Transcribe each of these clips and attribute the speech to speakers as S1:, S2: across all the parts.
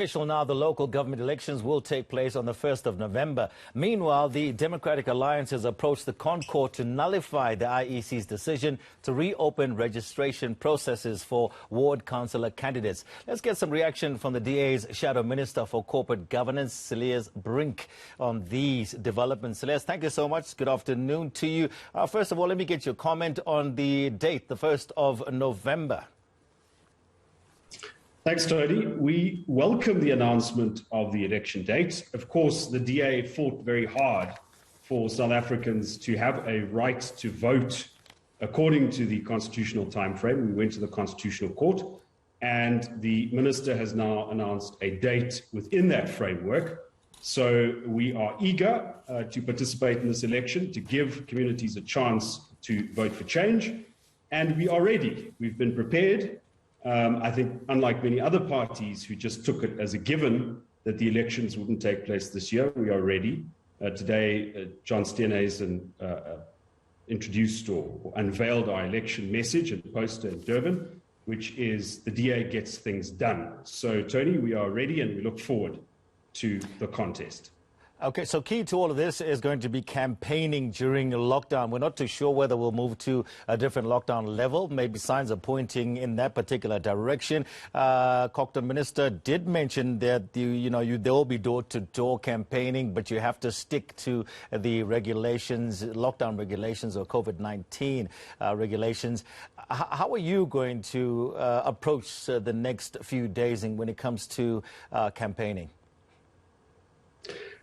S1: Official now, the local government elections will take place on the 1st of November. Meanwhile, the Democratic Alliance has approached the Court to nullify the IEC's decision to reopen registration processes for ward councillor candidates. Let's get some reaction from the DA's Shadow Minister for Corporate Governance, Cilliers Brink, on these developments. Cilliers, thank you so much. Good afternoon to you. First of all, let me get your comment on the date, the 1st of November.
S2: Thanks, Tony. We welcome the announcement of the election date. Of course, the DA fought very hard for South Africans to have a right to vote according to the constitutional timeframe. We went to the Constitutional Court, and the Minister has now announced a date within that framework. So we are eager to participate in this election, to give communities a chance to vote for change, and we are ready. We've been prepared. I think, unlike many other parties who just took it as a given that the elections wouldn't take place this year, we are ready. Today, John Steenhuisen introduced or unveiled our election message and poster in Durban, which is the DA gets things done. So, Tony, we are ready and we look forward to the contest.
S1: Okay, so key to all of this is going to be campaigning during lockdown. We're not too sure whether we'll move to a different lockdown level. Maybe signs are pointing in that particular direction. Cochrane Minister did mention that there will be door-to-door campaigning, but you have to stick to the regulations, lockdown regulations or COVID-19 regulations. How are you going to approach the next few days when it comes to campaigning?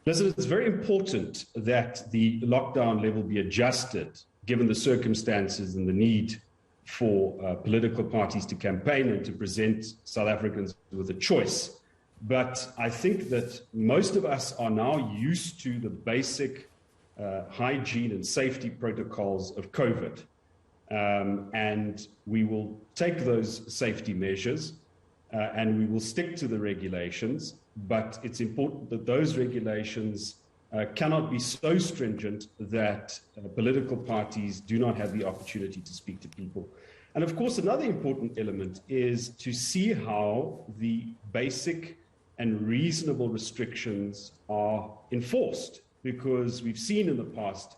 S2: Listen, it's very important that the lockdown level be adjusted given the circumstances and the need for political parties to campaign and to present South Africans with a choice. But I think that most of us are now used to the basic hygiene and safety protocols of COVID. And we will take those safety measures and we will stick to the regulations. But it's important that those regulations cannot be so stringent that political parties do not have the opportunity to speak to people. And of course, another important element is to see how the basic and reasonable restrictions are enforced, because we've seen in the past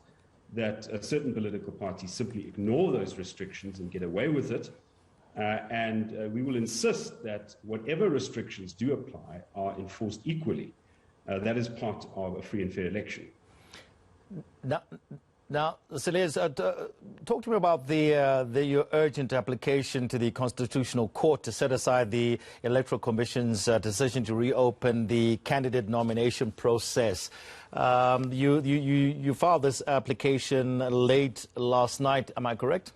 S2: that certain political parties simply ignore those restrictions and get away with it. And we will insist that whatever restrictions do apply are enforced equally. That is part of a free and fair election.
S1: Now, Cilliers, talk to me about your urgent application to the Constitutional Court to set aside the Electoral Commission's decision to reopen the candidate nomination process. You filed this application late last night, am I correct?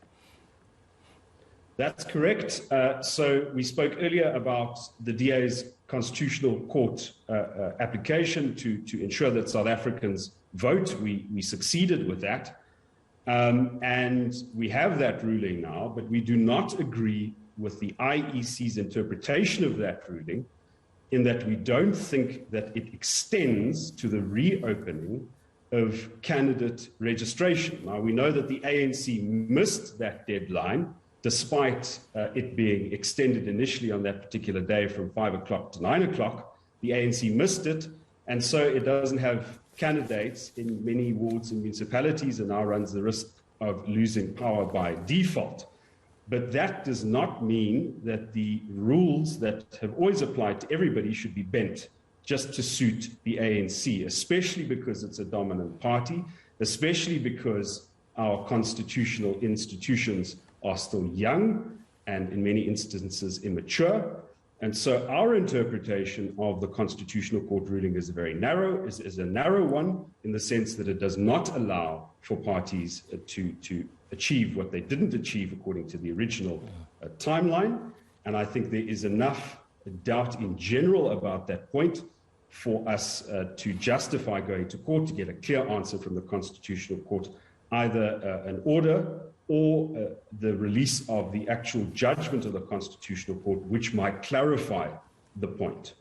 S2: That's correct. So we spoke earlier about the DA's Constitutional Court application to ensure that South Africans vote. We succeeded with that. And we have that ruling now, but we do not agree with the IEC's interpretation of that ruling, in that we don't think that it extends to the reopening of candidate registration. Now, we know that the ANC missed that deadline, despite it being extended initially on that particular day from 5 o'clock to 9 o'clock. The ANC missed it, and so it doesn't have candidates in many wards and municipalities and now runs the risk of losing power by default. But that does not mean that the rules that have always applied to everybody should be bent just to suit the ANC, especially because it's a dominant party, especially because our constitutional institutions are still young and in many instances immature. And so our interpretation of the Constitutional Court ruling is a narrow one, in the sense that it does not allow for parties to achieve what they didn't achieve according to the original timeline. And I think there is enough doubt in general about that point for us to justify going to court to get a clear answer from the Constitutional Court, either an order or the release of the actual judgment of the Constitutional Court, which might clarify the point.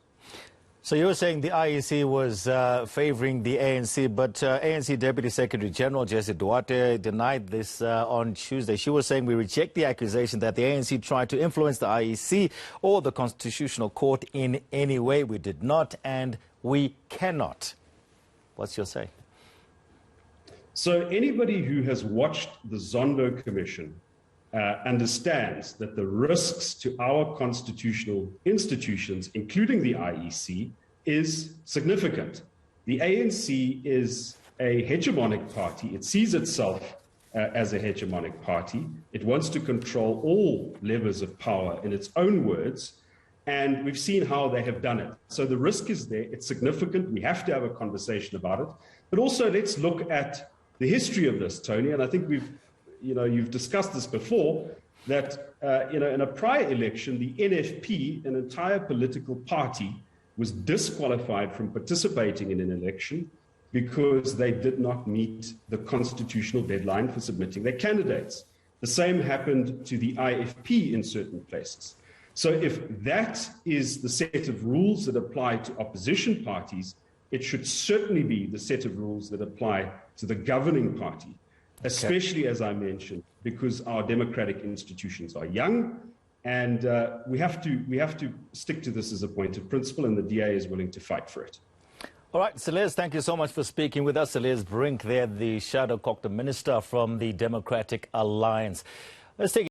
S1: So you were saying the IEC was favouring the ANC, but ANC Deputy Secretary General Jessie Duarte denied this on Tuesday. She was saying we reject the accusation that the ANC tried to influence the IEC or the Constitutional Court in any way. We did not, and we cannot. What's your say?
S2: So anybody who has watched the Zondo Commission understands that the risks to our constitutional institutions, including the IEC, is significant. The ANC is a hegemonic party. It sees itself as a hegemonic party. It wants to control all levers of power, in its own words, and we've seen how they have done it. So the risk is there. It's significant. We have to have a conversation about it. But also let's look at the history of this, Tony, and I think you've discussed this before, that in a prior election, the NFP, an entire political party, was disqualified from participating in an election because they did not meet the constitutional deadline for submitting their candidates. The same happened to the IFP in certain places. So if that is the set of rules that apply to opposition parties, it should certainly be the set of rules that apply to the governing party. Especially, as I mentioned, because our democratic institutions are young, and we have to stick to this as a point of principle, and the DA is willing to fight for it.
S1: All right, Cilliers, thank you so much for speaking with us. Cilliers Brink, there, the Shadow Cochrane Minister from the Democratic Alliance. Let's take